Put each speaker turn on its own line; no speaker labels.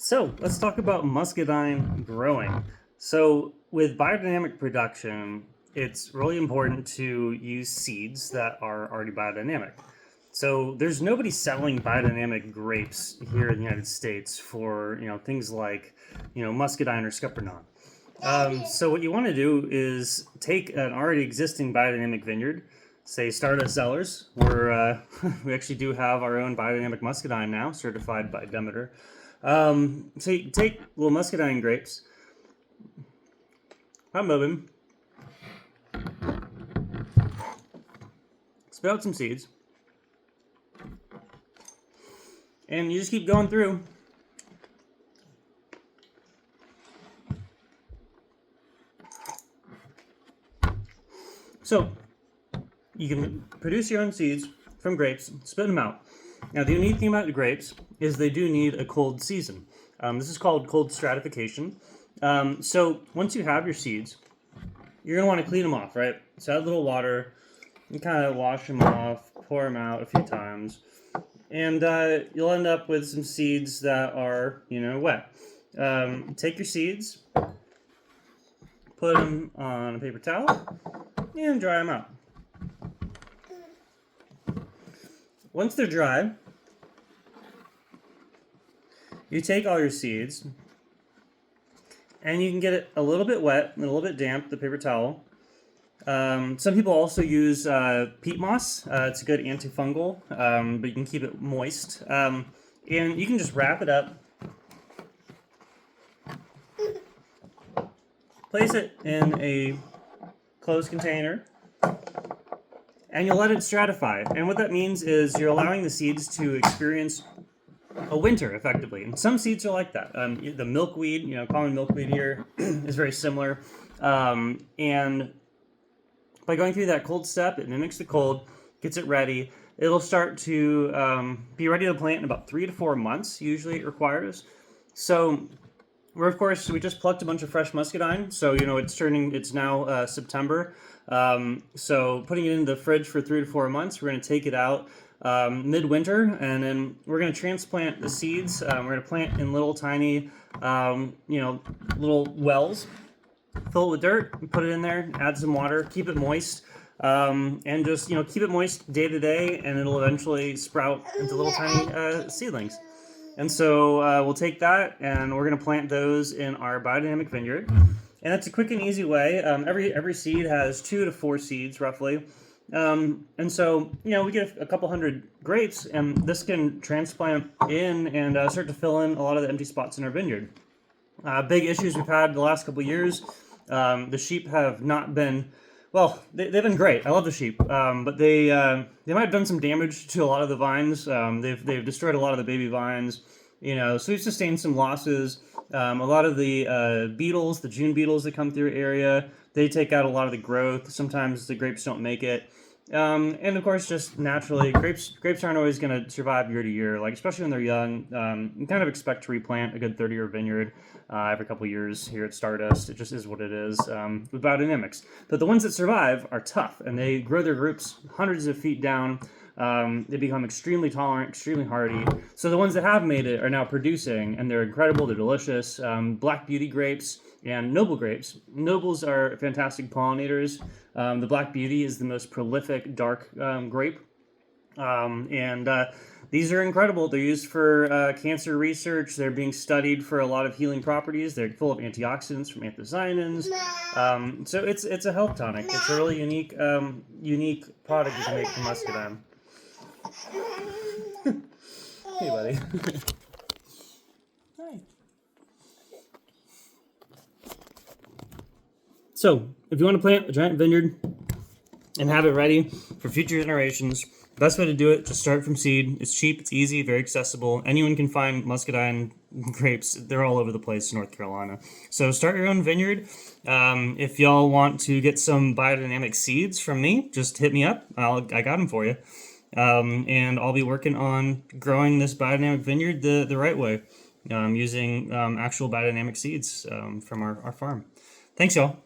So let's talk about muscadine growing. So with biodynamic production, it's really important to use seeds that are already biodynamic. So there's nobody selling biodynamic grapes here in the United States for things like muscadine or scuppernong. So what you want to do is take an already existing biodynamic vineyard, say Stardust Cellars, where we actually do have our own biodynamic muscadine now, certified by Demeter. So you take little muscadine grapes, remove them, spit out some seeds, and you just keep going through. So you can produce your own seeds from grapes, spit them out. Now, the unique thing about the grapes is they do need a cold season. This is called cold stratification. So once you have your seeds, you're going to want to clean them off, right? So add a little water and kind of wash them off, pour them out a few times, and you'll end up with some seeds that are, wet. Take your seeds, put them on a paper towel, and dry them out. Once they're dry, you take all your seeds, and you can get it a little bit wet and a little bit damp, the paper towel. Some people also use peat moss. It's a good antifungal, but you can keep it moist. And you can just wrap it up, place it in a closed container, and you'll let it stratify. And what that means is you're allowing the seeds to experience a winter, effectively. And some seeds are like that. The milkweed, common milkweed here, is very similar. And by going through that cold step, it mimics the cold, gets it ready. It'll start to be ready to plant in about 3 to 4 months, usually it requires. So we just plucked a bunch of fresh muscadine. So, it's now September. So putting it in the fridge for 3 to 4 months, we're going to take it out midwinter, and then we're going to transplant the seeds. We're going to plant in little tiny, little wells, fill it with dirt, put it in there, add some water, keep it moist, and just, keep it moist day to day, and it'll eventually sprout into little tiny seedlings. And so we'll take that, and we're going to plant those in our biodynamic vineyard. And that's a quick and easy way. Every seed has 2 to 4 seeds, roughly. And so, we get a couple hundred grapes, and this can transplant in and start to fill in a lot of the empty spots in our vineyard. Big issues we've had the last couple years. The sheep have not been, well, they've been great. I love the sheep, but they might have done some damage to a lot of the vines. They've destroyed a lot of the baby vines, so we've sustained some losses. A lot of the beetles, the June beetles that come through area, they take out a lot of the growth. Sometimes the grapes don't make it. And of course, just naturally, grapes aren't always going to survive year to year, especially when they're young. You kind of expect to replant a good 30-year vineyard every couple years here at Stardust. It just is what it is with biodynamics. But the ones that survive are tough, and they grow their groups hundreds of feet down. They become extremely tolerant, extremely hardy. So the ones that have made it are now producing, and they're incredible. They're delicious. Black Beauty grapes and Noble grapes. Nobles are fantastic pollinators. The Black Beauty is the most prolific dark grape. These are incredible. They're used for cancer research. They're being studied for a lot of healing properties. They're full of antioxidants from anthocyanins. So it's a health tonic. It's a really unique product you can make from muscadine. Hey, buddy. Hi. So, if you want to plant a giant vineyard and have it ready for future generations, the best way to do it, just start from seed. It's cheap, it's easy, very accessible. Anyone can find muscadine grapes. They're all over the place in North Carolina. So start your own vineyard. If y'all want to get some biodynamic seeds from me, just hit me up. I got them for you. And I'll be working on growing this biodynamic vineyard the right way, using actual biodynamic seeds from our farm. Thanks, y'all.